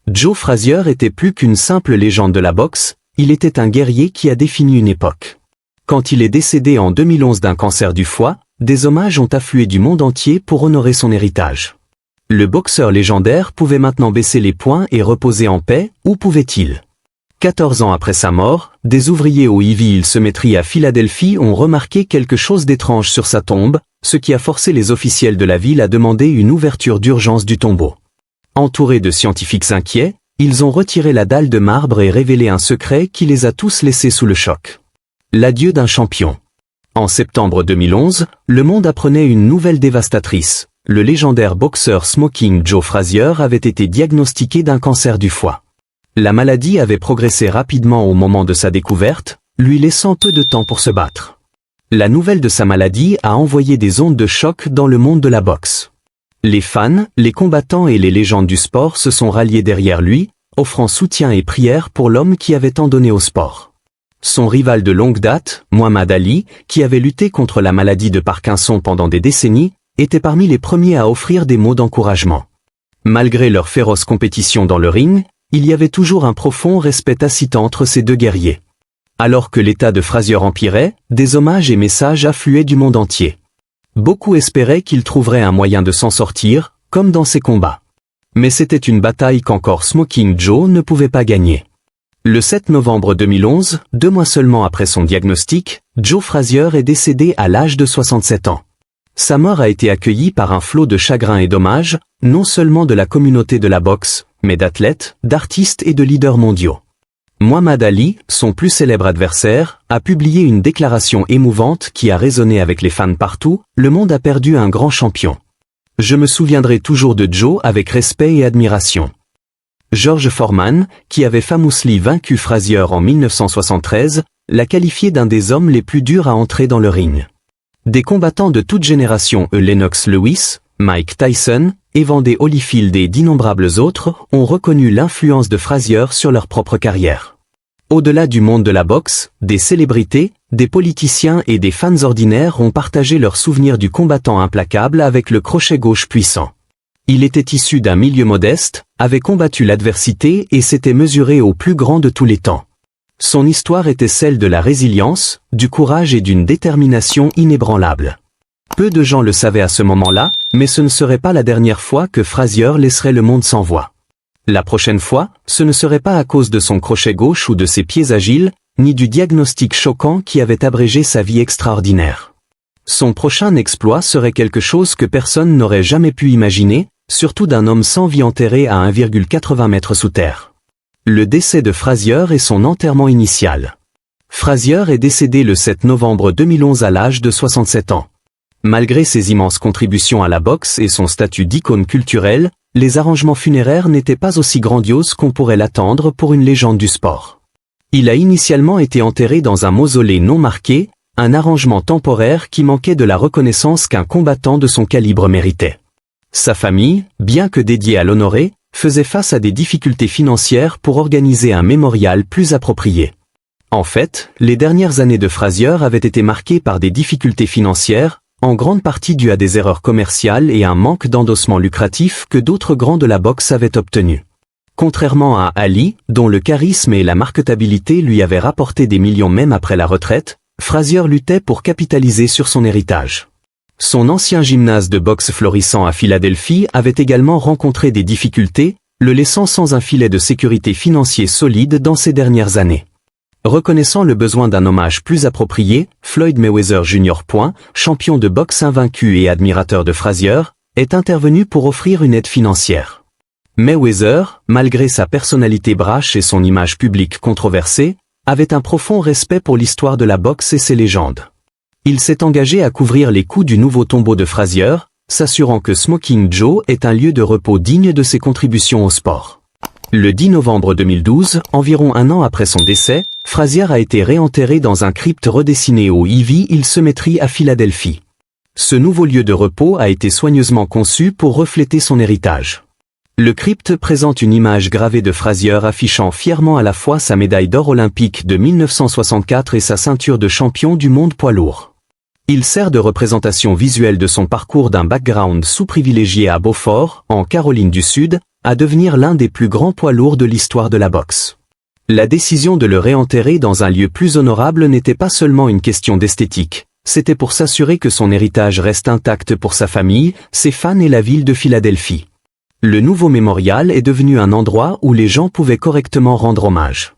Joe Frazier était plus qu'une simple légende de la boxe, il était un guerrier qui a défini une époque. Quand il est décédé en 2011 d'un cancer du foie, des hommages ont afflué du monde entier pour honorer son héritage. Le boxeur légendaire pouvait maintenant baisser les poings et reposer en paix, ou pouvait-il? 14 ans après sa mort, des ouvriers au Ivy Cemetery à Philadelphie ont remarqué quelque chose d'étrange sur sa tombe, ce qui a forcé les officiels de la ville à demander une ouverture d'urgence du tombeau. Entourés de scientifiques inquiets, ils ont retiré la dalle de marbre et révélé un secret qui les a tous laissés sous le choc. L'adieu d'un champion. En septembre 2011, le monde apprenait une nouvelle dévastatrice. Le légendaire boxeur Smoking Joe Frazier avait été diagnostiqué d'un cancer du foie. La maladie avait progressé rapidement au moment de sa découverte, lui laissant peu de temps pour se battre. La nouvelle de sa maladie a envoyé des ondes de choc dans le monde de la boxe. Les fans, les combattants et les légendes du sport se sont ralliés derrière lui, offrant soutien et prière pour l'homme qui avait tant donné au sport. Son rival de longue date, Muhammad Ali, qui avait lutté contre la maladie de Parkinson pendant des décennies, était parmi les premiers à offrir des mots d'encouragement. Malgré leur féroce compétition dans le ring, il y avait toujours un profond respect tacite entre ces deux guerriers. Alors que l'état de Frazier empirait, des hommages et messages affluaient du monde entier. Beaucoup espéraient qu'il trouverait un moyen de s'en sortir, comme dans ses combats. Mais c'était une bataille qu'encore Smoking Joe ne pouvait pas gagner. Le 7 novembre 2011, 2 mois seulement après son diagnostic, Joe Frazier est décédé à l'âge de 67 ans. Sa mort a été accueillie par un flot de chagrin et d'hommages, non seulement de la communauté de la boxe, mais d'athlètes, d'artistes et de leaders mondiaux. Muhammad Ali, son plus célèbre adversaire, a publié une déclaration émouvante qui a résonné avec les fans partout. Le monde a perdu un grand champion. Je me souviendrai toujours de Joe avec respect et admiration. George Foreman, qui avait famously vaincu Frazier en 1973, l'a qualifié d'un des hommes les plus durs à entrer dans le ring. Des combattants de toute génération, Lennox Lewis, Mike Tyson, Evander Holyfield et d'innombrables autres, ont reconnu l'influence de Frazier sur leur propre carrière. Au-delà du monde de la boxe, des célébrités, des politiciens et des fans ordinaires ont partagé leurs souvenirs du combattant implacable avec le crochet gauche puissant. Il était issu d'un milieu modeste, avait combattu l'adversité et s'était mesuré au plus grand de tous les temps. Son histoire était celle de la résilience, du courage et d'une détermination inébranlable. Peu de gens le savaient à ce moment-là, mais ce ne serait pas la dernière fois que Frazier laisserait le monde sans voix. La prochaine fois, ce ne serait pas à cause de son crochet gauche ou de ses pieds agiles, ni du diagnostic choquant qui avait abrégé sa vie extraordinaire. Son prochain exploit serait quelque chose que personne n'aurait jamais pu imaginer, surtout d'un homme sans vie enterré à 1,80 m sous terre. Le décès de Frazier et son enterrement initial. Frazier est décédé le 7 novembre 2011 à l'âge de 67 ans. Malgré ses immenses contributions à la boxe et son statut d'icône culturelle, les arrangements funéraires n'étaient pas aussi grandioses qu'on pourrait l'attendre pour une légende du sport. Il a initialement été enterré dans un mausolée non marqué, un arrangement temporaire qui manquait de la reconnaissance qu'un combattant de son calibre méritait. Sa famille, bien que dédiée à l'honorer, faisait face à des difficultés financières pour organiser un mémorial plus approprié. En fait, les dernières années de Frazier avaient été marquées par des difficultés financières, en grande partie dues à des erreurs commerciales et un manque d'endossement lucratif que d'autres grands de la boxe avaient obtenu. Contrairement à Ali, dont le charisme et la marketabilité lui avaient rapporté des millions même après la retraite, Frazier luttait pour capitaliser sur son héritage. Son ancien gymnase de boxe florissant à Philadelphie avait également rencontré des difficultés, le laissant sans un filet de sécurité financier solide dans ces dernières années. Reconnaissant le besoin d'un hommage plus approprié, Floyd Mayweather Jr. Champion de boxe invaincu et admirateur de Frazier, est intervenu pour offrir une aide financière. Mayweather, malgré sa personnalité brash et son image publique controversée, avait un profond respect pour l'histoire de la boxe et ses légendes. Il s'est engagé à couvrir les coûts du nouveau tombeau de Frazier, s'assurant que Smoking Joe est un lieu de repos digne de ses contributions au sport. Le 10 novembre 2012, environ un an après son décès, Frazier a été réenterré dans un crypte redessiné au Ivy Cemetery à Philadelphie. Ce nouveau lieu de repos a été soigneusement conçu pour refléter son héritage. Le crypte présente une image gravée de Frazier affichant fièrement à la fois sa médaille d'or olympique de 1964 et sa ceinture de champion du monde poids lourd. Il sert de représentation visuelle de son parcours d'un background sous-privilégié à Beaufort, en Caroline du Sud, à devenir l'un des plus grands poids lourds de l'histoire de la boxe. La décision de le réenterrer dans un lieu plus honorable n'était pas seulement une question d'esthétique, c'était pour s'assurer que son héritage reste intact pour sa famille, ses fans et la ville de Philadelphie. Le nouveau mémorial est devenu un endroit où les gens pouvaient correctement rendre hommage.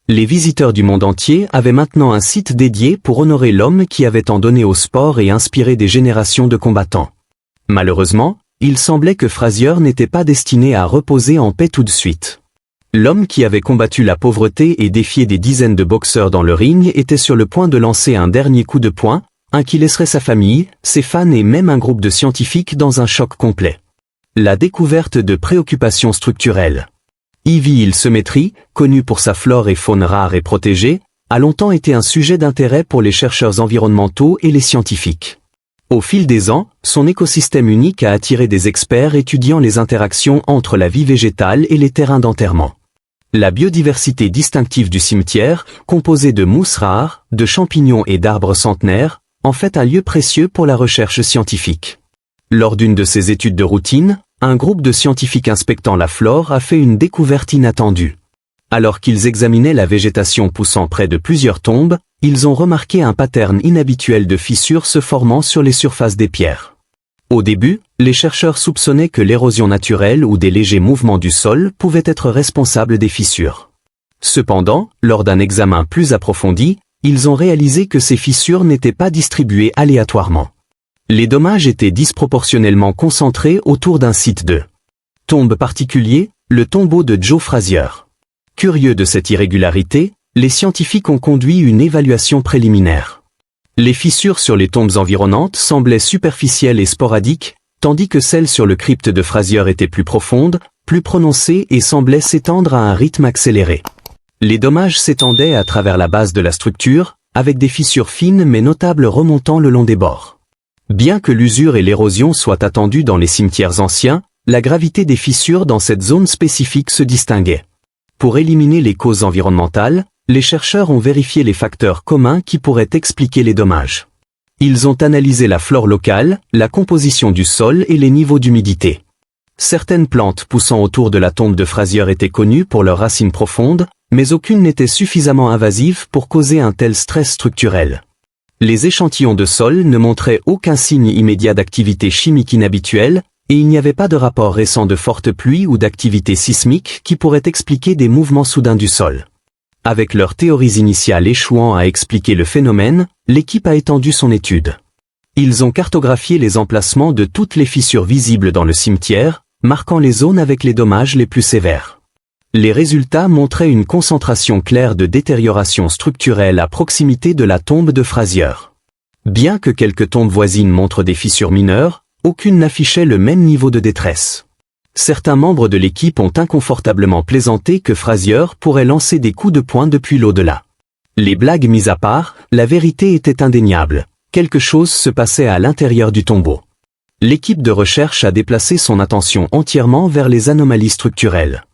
Les visiteurs du monde entier avaient maintenant un site dédié pour honorer l'homme qui avait tant donné au sport et inspiré des générations de combattants. Malheureusement, il semblait que Frazier n'était pas destiné à reposer en paix tout de suite. L'homme qui avait combattu la pauvreté et défié des dizaines de boxeurs dans le ring était sur le point de lancer un dernier coup de poing, un qui laisserait sa famille, ses fans et même un groupe de scientifiques dans un choc complet. La découverte de préoccupations structurelles. Ivy Hill Cemetery, connu pour sa flore et faune rare et protégée, a longtemps été un sujet d'intérêt pour les chercheurs environnementaux et les scientifiques. Au fil des ans, son écosystème unique a attiré des experts étudiant les interactions entre la vie végétale et les terrains d'enterrement. La biodiversité distinctive du cimetière, composée de mousses rares, de champignons et d'arbres centenaires, en fait un lieu précieux pour la recherche scientifique. Lors d'une de ses études de routine, un groupe de scientifiques inspectant la flore a fait une découverte inattendue. Alors qu'ils examinaient la végétation poussant près de plusieurs tombes, ils ont remarqué un pattern inhabituel de fissures se formant sur les surfaces des pierres. Au début, les chercheurs soupçonnaient que l'érosion naturelle ou des légers mouvements du sol pouvaient être responsables des fissures. Cependant, lors d'un examen plus approfondi, ils ont réalisé que ces fissures n'étaient pas distribuées aléatoirement. Les dommages étaient disproportionnellement concentrés autour d'un site de tombe particulier, le tombeau de Joe Frazier. Curieux de cette irrégularité, les scientifiques ont conduit une évaluation préliminaire. Les fissures sur les tombes environnantes semblaient superficielles et sporadiques, tandis que celles sur le crypte de Frazier étaient plus profondes, plus prononcées et semblaient s'étendre à un rythme accéléré. Les dommages s'étendaient à travers la base de la structure, avec des fissures fines mais notables remontant le long des bords. Bien que l'usure et l'érosion soient attendues dans les cimetières anciens, la gravité des fissures dans cette zone spécifique se distinguait. Pour éliminer les causes environnementales, les chercheurs ont vérifié les facteurs communs qui pourraient expliquer les dommages. Ils ont analysé la flore locale, la composition du sol et les niveaux d'humidité. Certaines plantes poussant autour de la tombe de Frazier étaient connues pour leurs racines profondes, mais aucune n'était suffisamment invasive pour causer un tel stress structurel. Les échantillons de sol ne montraient aucun signe immédiat d'activité chimique inhabituelle, et il n'y avait pas de rapport récent de fortes pluies ou d'activité sismique qui pourrait expliquer des mouvements soudains du sol. Avec leurs théories initiales échouant à expliquer le phénomène, l'équipe a étendu son étude. Ils ont cartographié les emplacements de toutes les fissures visibles dans le cimetière, marquant les zones avec les dommages les plus sévères. Les résultats montraient une concentration claire de détérioration structurelle à proximité de la tombe de Frazier. Bien que quelques tombes voisines montrent des fissures mineures, aucune n'affichait le même niveau de détresse. Certains membres de l'équipe ont inconfortablement plaisanté que Frazier pourrait lancer des coups de poing depuis l'au-delà. Les blagues mises à part, la vérité était indéniable. Quelque chose se passait à l'intérieur du tombeau. L'équipe de recherche a déplacé son attention entièrement vers les anomalies structurelles.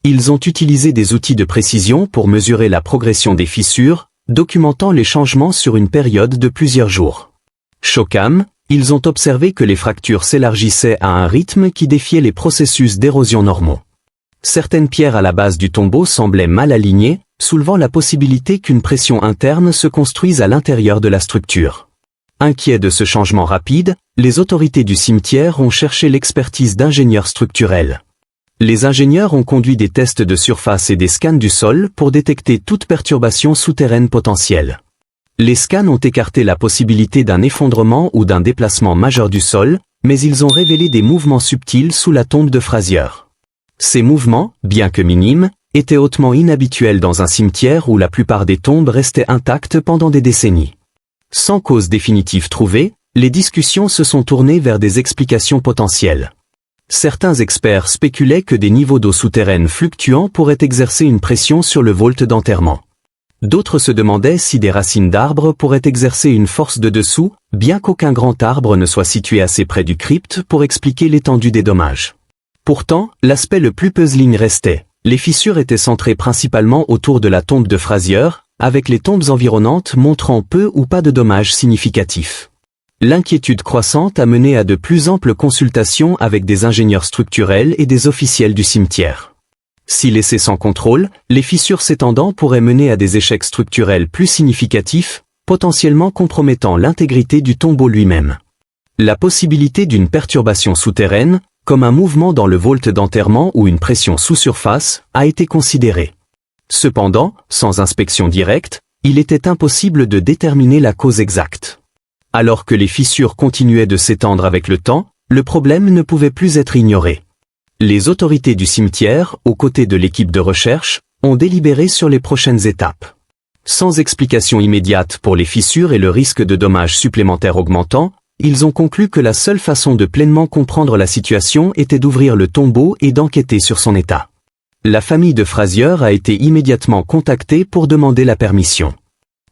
Ils ont utilisé des outils de précision pour mesurer la progression des fissures, documentant les changements sur une période de plusieurs jours. Chocam, ils ont observé que les fractures s'élargissaient à un rythme qui défiait les processus d'érosion normaux. Certaines pierres à la base du tombeau semblaient mal alignées, soulevant la possibilité qu'une pression interne se construise à l'intérieur de la structure. Inquiets de ce changement rapide, les autorités du cimetière ont cherché l'expertise d'ingénieurs structurels. Les ingénieurs ont conduit des tests de surface et des scans du sol pour détecter toute perturbation souterraine potentielle. Les scans ont écarté la possibilité d'un effondrement ou d'un déplacement majeur du sol, mais ils ont révélé des mouvements subtils sous la tombe de Frazier. Ces mouvements, bien que minimes, étaient hautement inhabituels dans un cimetière où la plupart des tombes restaient intactes pendant des décennies. Sans cause définitive trouvée, les discussions se sont tournées vers des explications potentielles. Certains experts spéculaient que des niveaux d'eau souterraine fluctuants pourraient exercer une pression sur le vault d'enterrement. D'autres se demandaient si des racines d'arbres pourraient exercer une force de dessous, bien qu'aucun grand arbre ne soit situé assez près du crypte pour expliquer l'étendue des dommages. Pourtant, l'aspect le plus puzzling restait. Les fissures étaient centrées principalement autour de la tombe de Frazier, avec les tombes environnantes montrant peu ou pas de dommages significatifs. L'inquiétude croissante a mené à de plus amples consultations avec des ingénieurs structurels et des officiels du cimetière. Si laissées sans contrôle, les fissures s'étendant pourraient mener à des échecs structurels plus significatifs, potentiellement compromettant l'intégrité du tombeau lui-même. La possibilité d'une perturbation souterraine, comme un mouvement dans le vault d'enterrement ou une pression sous surface, a été considérée. Cependant, sans inspection directe, il était impossible de déterminer la cause exacte. Alors que les fissures continuaient de s'étendre avec le temps, le problème ne pouvait plus être ignoré. Les autorités du cimetière, aux côtés de l'équipe de recherche, ont délibéré sur les prochaines étapes. Sans explication immédiate pour les fissures et le risque de dommages supplémentaires augmentant, ils ont conclu que la seule façon de pleinement comprendre la situation était d'ouvrir le tombeau et d'enquêter sur son état. La famille de Frazier a été immédiatement contactée pour demander la permission.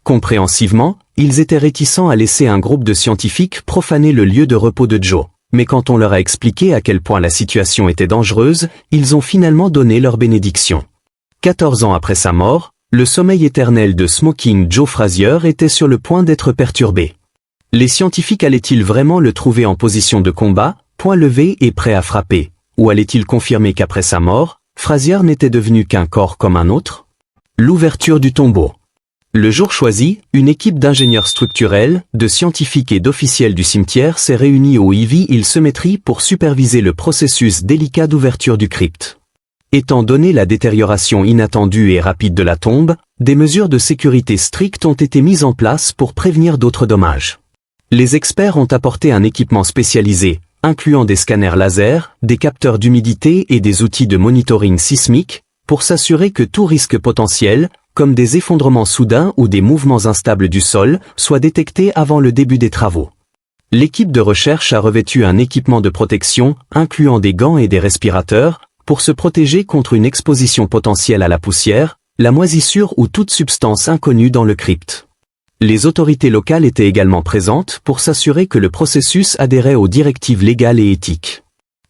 Compréhensivement, ils étaient réticents à laisser un groupe de scientifiques profaner le lieu de repos de Joe. Mais quand on leur a expliqué à quel point la situation était dangereuse, ils ont finalement donné leur bénédiction. 14 ans après sa mort, le sommeil éternel de Smoking Joe Frazier était sur le point d'être perturbé. Les scientifiques allaient-ils vraiment le trouver en position de combat, poing levé et prêt à frapper, ou allaient-ils confirmer qu'après sa mort, Frazier n'était devenu qu'un corps comme un autre? L'ouverture du tombeau. Le jour choisi, une équipe d'ingénieurs structurels, de scientifiques et d'officiels du cimetière s'est réunie au Ivy Hill Cemetery pour superviser le processus délicat d'ouverture du crypte. Étant donné la détérioration inattendue et rapide de la tombe, des mesures de sécurité strictes ont été mises en place pour prévenir d'autres dommages. Les experts ont apporté un équipement spécialisé, incluant des scanners laser, des capteurs d'humidité et des outils de monitoring sismique, pour s'assurer que tout risque potentiel, comme des effondrements soudains ou des mouvements instables du sol, soit détecté avant le début des travaux. L'équipe de recherche a revêtu un équipement de protection, incluant des gants et des respirateurs, pour se protéger contre une exposition potentielle à la poussière, la moisissure ou toute substance inconnue dans le crypte. Les autorités locales étaient également présentes pour s'assurer que le processus adhérait aux directives légales et éthiques.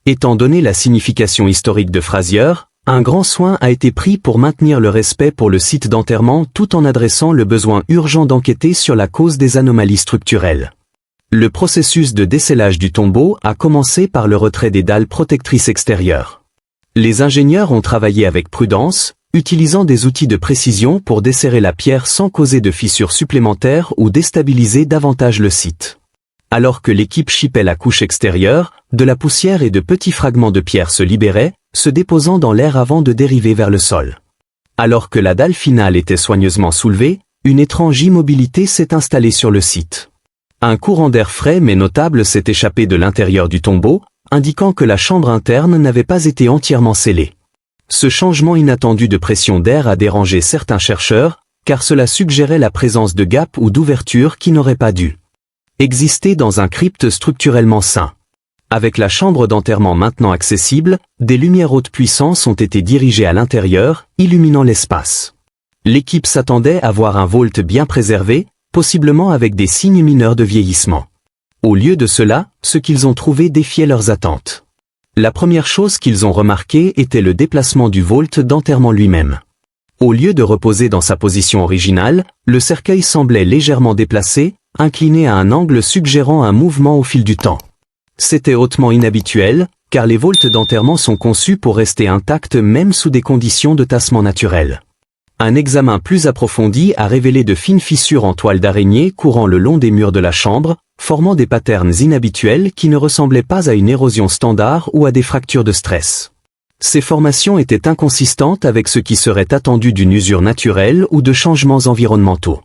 Étant donné la signification historique de Frazier, un grand soin a été pris pour maintenir le respect pour le site d'enterrement tout en adressant le besoin urgent d'enquêter sur la cause des anomalies structurelles. Le processus de décellage du tombeau a commencé par le retrait des dalles protectrices extérieures. Les ingénieurs ont travaillé avec prudence, utilisant des outils de précision pour desserrer la pierre sans causer de fissures supplémentaires ou déstabiliser davantage le site. Alors que l'équipe chipait la couche extérieure, de la poussière et de petits fragments de pierre se libéraient, se déposant dans l'air avant de dériver vers le sol. Alors que la dalle finale était soigneusement soulevée, une étrange immobilité s'est installée sur le site. Un courant d'air frais mais notable s'est échappé de l'intérieur du tombeau, indiquant que la chambre interne n'avait pas été entièrement scellée. Ce changement inattendu de pression d'air a dérangé certains chercheurs, car cela suggérait la présence de gaps ou d'ouvertures qui n'auraient pas dû exister dans un crypte structurellement sain. Avec la chambre d'enterrement maintenant accessible, des lumières haute puissance ont été dirigées à l'intérieur, illuminant l'espace. L'équipe s'attendait à voir un vault bien préservé, possiblement avec des signes mineurs de vieillissement. Au lieu de cela, ce qu'ils ont trouvé défiait leurs attentes. La première chose qu'ils ont remarquée était le déplacement du vault d'enterrement lui-même. Au lieu de reposer dans sa position originale, le cercueil semblait légèrement déplacé, incliné à un angle suggérant un mouvement au fil du temps. C'était hautement inhabituel, car les vaults d'enterrement sont conçus pour rester intacts même sous des conditions de tassement naturel. Un examen plus approfondi a révélé de fines fissures en toile d'araignée courant le long des murs de la chambre, formant des patterns inhabituels qui ne ressemblaient pas à une érosion standard ou à des fractures de stress. Ces formations étaient inconsistantes avec ce qui serait attendu d'une usure naturelle ou de changements environnementaux.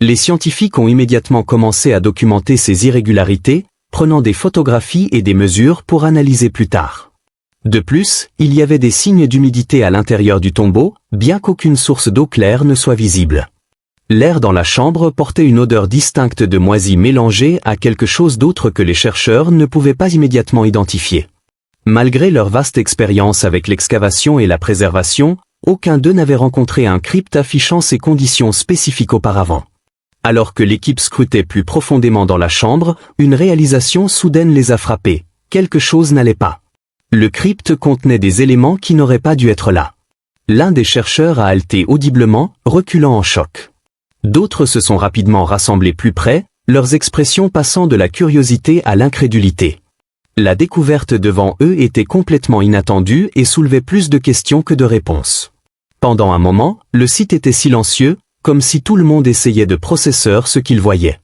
Les scientifiques ont immédiatement commencé à documenter ces irrégularités, prenant des photographies et des mesures pour analyser plus tard. De plus, il y avait des signes d'humidité à l'intérieur du tombeau, bien qu'aucune source d'eau claire ne soit visible. L'air dans la chambre portait une odeur distincte de moisie mélangée à quelque chose d'autre que les chercheurs ne pouvaient pas immédiatement identifier. Malgré leur vaste expérience avec l'excavation et la préservation, aucun d'eux n'avait rencontré un crypte affichant ces conditions spécifiques auparavant. Alors que l'équipe scrutait plus profondément dans la chambre, une réalisation soudaine les a frappés. Quelque chose n'allait pas. Le crypte contenait des éléments qui n'auraient pas dû être là. L'un des chercheurs a haleté audiblement, reculant en choc. D'autres se sont rapidement rassemblés plus près, leurs expressions passant de la curiosité à l'incrédulité. La découverte devant eux était complètement inattendue et soulevait plus de questions que de réponses. Pendant un moment, le site était silencieux, comme si tout le monde essayait de processer ce qu'il voyait.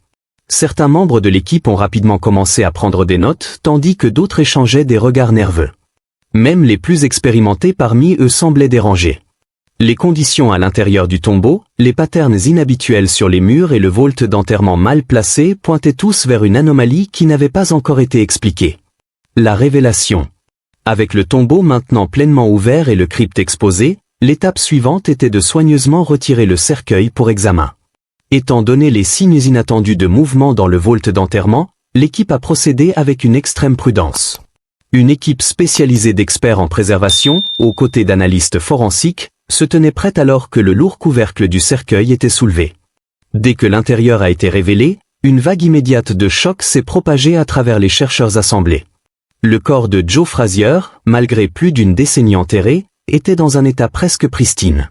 Certains membres de l'équipe ont rapidement commencé à prendre des notes, tandis que d'autres échangeaient des regards nerveux. Même les plus expérimentés parmi eux semblaient dérangés. Les conditions à l'intérieur du tombeau, les patterns inhabituels sur les murs et le vault d'enterrement mal placé pointaient tous vers une anomalie qui n'avait pas encore été expliquée. La révélation. Avec le tombeau maintenant pleinement ouvert et le crypte exposé, l'étape suivante était de soigneusement retirer le cercueil pour examen. Étant donné les signes inattendus de mouvement dans le vault d'enterrement, l'équipe a procédé avec une extrême prudence. Une équipe spécialisée d'experts en préservation, aux côtés d'analystes forensiques, se tenait prête alors que le lourd couvercle du cercueil était soulevé. Dès que l'intérieur a été révélé, une vague immédiate de choc s'est propagée à travers les chercheurs assemblés. Le corps de Joe Frazier, malgré plus d'une décennie enterré, était dans un état presque pristine.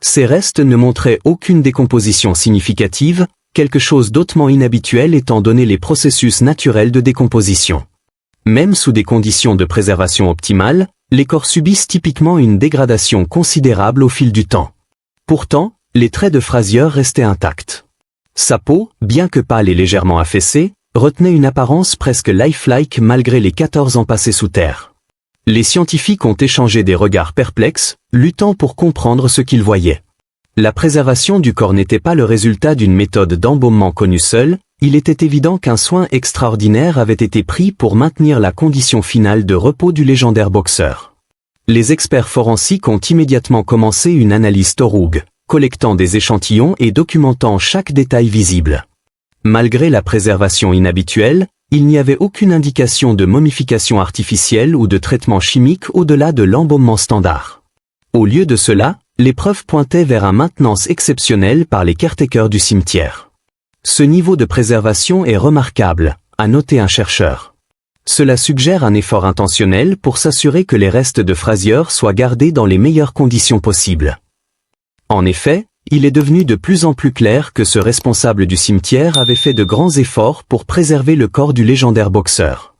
Ses restes ne montraient aucune décomposition significative, quelque chose d'autrement inhabituel étant donné les processus naturels de décomposition. Même sous des conditions de préservation optimales, les corps subissent typiquement une dégradation considérable au fil du temps. Pourtant, les traits de Frazier restaient intacts. Sa peau, bien que pâle et légèrement affaissée, retenait une apparence presque lifelike malgré les 14 ans passés sous terre. Les scientifiques ont échangé des regards perplexes, luttant pour comprendre ce qu'ils voyaient. La préservation du corps n'était pas le résultat d'une méthode d'embaumement connue seule, il était évident qu'un soin extraordinaire avait été pris pour maintenir la condition finale de repos du légendaire boxeur. Les experts forensiques ont immédiatement commencé une analyse thorough, collectant des échantillons et documentant chaque détail visible. Malgré la préservation inhabituelle, il n'y avait aucune indication de momification artificielle ou de traitement chimique au-delà de l'embaumement standard. Au lieu de cela, les preuves pointaient vers une maintenance exceptionnelle par les caretakers du cimetière. Ce niveau de préservation est remarquable, a noté un chercheur. Cela suggère un effort intentionnel pour s'assurer que les restes de Frazier soient gardés dans les meilleures conditions possibles. En effet, il est devenu de plus en plus clair que ce responsable du cimetière avait fait de grands efforts pour préserver le corps du légendaire boxeur.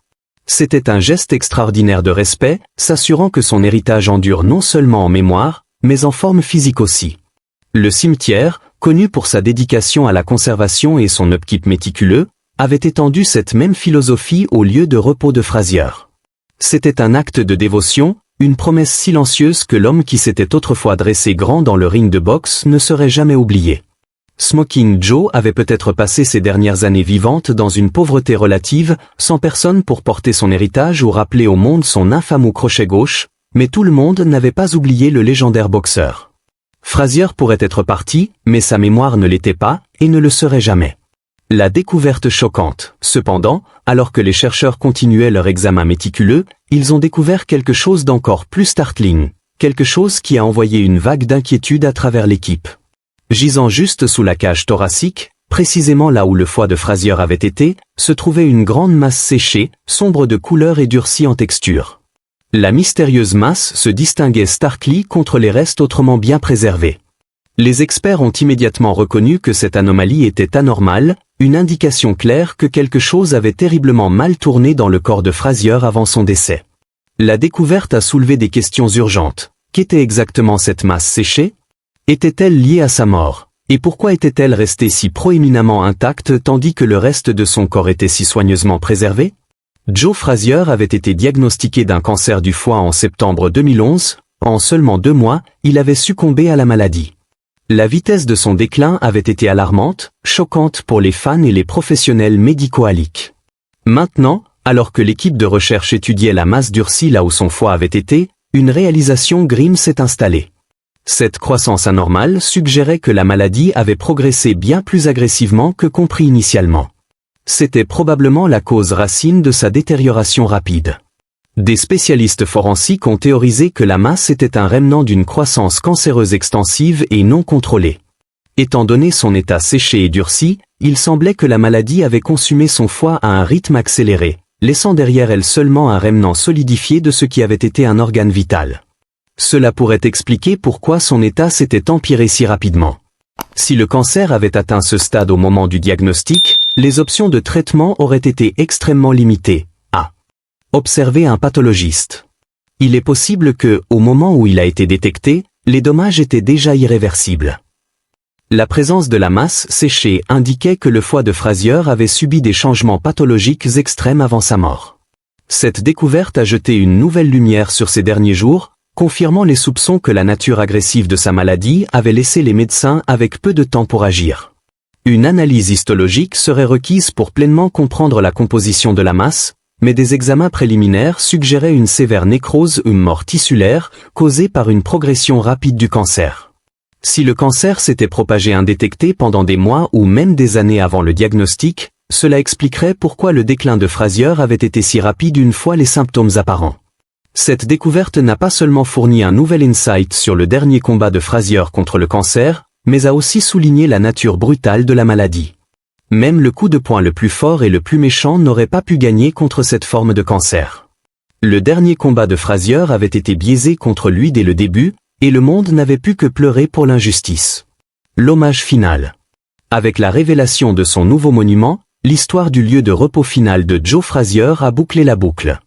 C'était un geste extraordinaire de respect, s'assurant que son héritage endure non seulement en mémoire, mais en forme physique aussi. Le cimetière, connu pour sa dédication à la conservation et son upkeep méticuleux, avait étendu cette même philosophie au lieu de repos de Frazier. C'était un acte de dévotion, une promesse silencieuse que l'homme qui s'était autrefois dressé grand dans le ring de boxe ne serait jamais oublié. Smoking Joe avait peut-être passé ses dernières années vivantes dans une pauvreté relative, sans personne pour porter son héritage ou rappeler au monde son infâme crochet gauche, mais tout le monde n'avait pas oublié le légendaire boxeur. Frazier pourrait être parti, mais sa mémoire ne l'était pas, et ne le serait jamais. La découverte choquante, cependant, alors que les chercheurs continuaient leur examen méticuleux, ils ont découvert quelque chose d'encore plus startling, quelque chose qui a envoyé une vague d'inquiétude à travers l'équipe. Gisant juste sous la cage thoracique, précisément là où le foie de Frazier avait été, se trouvait une grande masse séchée, sombre de couleur et durcie en texture. La mystérieuse masse se distinguait starkly contre les restes autrement bien préservés. Les experts ont immédiatement reconnu que cette anomalie était anormale, une indication claire que quelque chose avait terriblement mal tourné dans le corps de Frazier avant son décès. La découverte a soulevé des questions urgentes. Qu'était exactement cette masse séchée? Était-elle liée à sa mort? Et pourquoi était-elle restée si proéminemment intacte tandis que le reste de son corps était si soigneusement préservé? Joe Frazier avait été diagnostiqué d'un cancer du foie en septembre 2011, en seulement 2 mois, il avait succombé à la maladie. La vitesse de son déclin avait été alarmante, choquante pour les fans et les professionnels médico-aliques. Maintenant, alors que l'équipe de recherche étudiait la masse durcie là où son foie avait été, une réalisation grim s'est installée. Cette croissance anormale suggérait que la maladie avait progressé bien plus agressivement que compris initialement. C'était probablement la cause racine de sa détérioration rapide. Des spécialistes forensiques ont théorisé que la masse était un remnant d'une croissance cancéreuse extensive et non contrôlée. Étant donné son état séché et durci, il semblait que la maladie avait consumé son foie à un rythme accéléré, laissant derrière elle seulement un remnant solidifié de ce qui avait été un organe vital. Cela pourrait expliquer pourquoi son état s'était empiré si rapidement. Si le cancer avait atteint ce stade au moment du diagnostic, les options de traitement auraient été extrêmement limitées. A. Observer un pathologiste. Il est possible que, au moment où il a été détecté, les dommages étaient déjà irréversibles. La présence de la masse séchée indiquait que le foie de Frazier avait subi des changements pathologiques extrêmes avant sa mort. Cette découverte a jeté une nouvelle lumière sur ces derniers jours, confirmant les soupçons que la nature agressive de sa maladie avait laissé les médecins avec peu de temps pour agir. Une analyse histologique serait requise pour pleinement comprendre la composition de la masse, mais des examens préliminaires suggéraient une sévère nécrose ou mort tissulaire causée par une progression rapide du cancer. Si le cancer s'était propagé indétecté pendant des mois ou même des années avant le diagnostic, cela expliquerait pourquoi le déclin de Frazier avait été si rapide une fois les symptômes apparents. Cette découverte n'a pas seulement fourni un nouvel insight sur le dernier combat de Frazier contre le cancer, mais a aussi souligné la nature brutale de la maladie. Même le coup de poing le plus fort et le plus méchant n'aurait pas pu gagner contre cette forme de cancer. Le dernier combat de Frazier avait été biaisé contre lui dès le début, et le monde n'avait pu que pleurer pour l'injustice. L'hommage final. Avec la révélation de son nouveau monument, l'histoire du lieu de repos final de Joe Frazier a bouclé la boucle.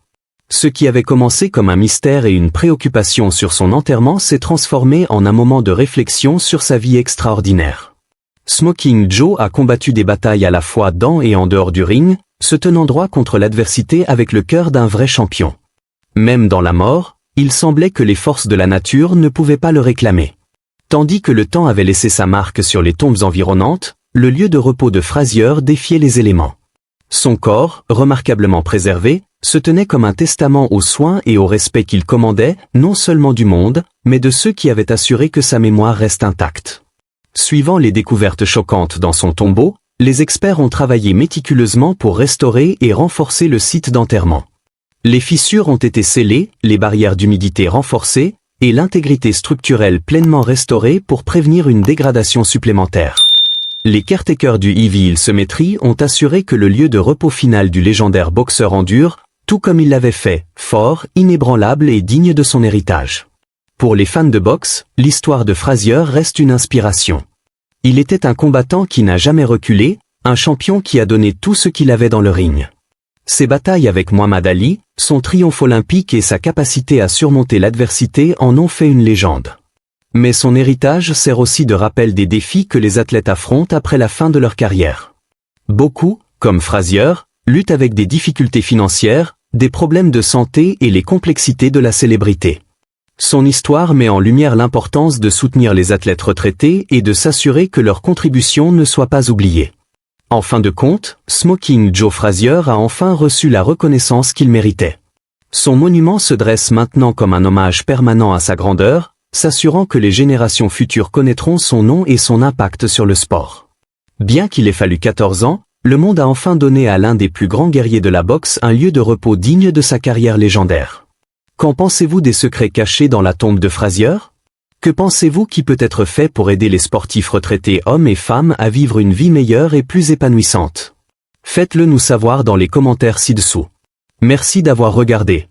Ce qui avait commencé comme un mystère et une préoccupation sur son enterrement s'est transformé en un moment de réflexion sur sa vie extraordinaire. Smoking Joe a combattu des batailles à la fois dans et en dehors du ring, se tenant droit contre l'adversité avec le cœur d'un vrai champion. Même dans la mort, il semblait que les forces de la nature ne pouvaient pas le réclamer. Tandis que le temps avait laissé sa marque sur les tombes environnantes, le lieu de repos de Frazier défiait les éléments. Son corps, remarquablement préservé, se tenait comme un testament aux soins et au respect qu'il commandait, non seulement du monde, mais de ceux qui avaient assuré que sa mémoire reste intacte. Suivant les découvertes choquantes dans son tombeau, les experts ont travaillé méticuleusement pour restaurer et renforcer le site d'enterrement. Les fissures ont été scellées, les barrières d'humidité renforcées, et l'intégrité structurelle pleinement restaurée pour prévenir une dégradation supplémentaire. Les caretakers du Heavy Hill Cemetery ont assuré que le lieu de repos final du légendaire boxeur endure, tout comme il l'avait fait, fort, inébranlable et digne de son héritage. Pour les fans de boxe, l'histoire de Frazier reste une inspiration. Il était un combattant qui n'a jamais reculé, un champion qui a donné tout ce qu'il avait dans le ring. Ses batailles avec Muhammad Ali, son triomphe olympique et sa capacité à surmonter l'adversité en ont fait une légende. Mais son héritage sert aussi de rappel des défis que les athlètes affrontent après la fin de leur carrière. Beaucoup, comme Frazier, luttent avec des difficultés financières, des problèmes de santé et les complexités de la célébrité. Son histoire met en lumière l'importance de soutenir les athlètes retraités et de s'assurer que leur contribution ne soit pas oubliée. En fin de compte, Smoking Joe Frazier a enfin reçu la reconnaissance qu'il méritait. Son monument se dresse maintenant comme un hommage permanent à sa grandeur, s'assurant que les générations futures connaîtront son nom et son impact sur le sport. Bien qu'il ait fallu 14 ans, le monde a enfin donné à l'un des plus grands guerriers de la boxe un lieu de repos digne de sa carrière légendaire. Qu'en pensez-vous des secrets cachés dans la tombe de Frazier ? Que pensez-vous qui peut être fait pour aider les sportifs retraités hommes et femmes à vivre une vie meilleure et plus épanouissante ? Faites-le nous savoir dans les commentaires ci-dessous. Merci d'avoir regardé.